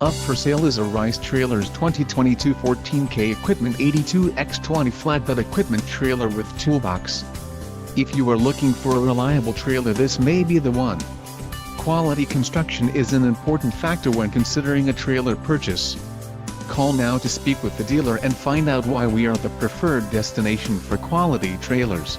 Up for sale is a Rice Trailers 2022 14K equipment 82X20 Flatbed equipment trailer with Toolbox. If you are looking for a reliable trailer, this may be the one. Quality construction is an important factor when considering a trailer purchase. Call now to speak with the dealer and find out why we are the preferred destination for quality trailers.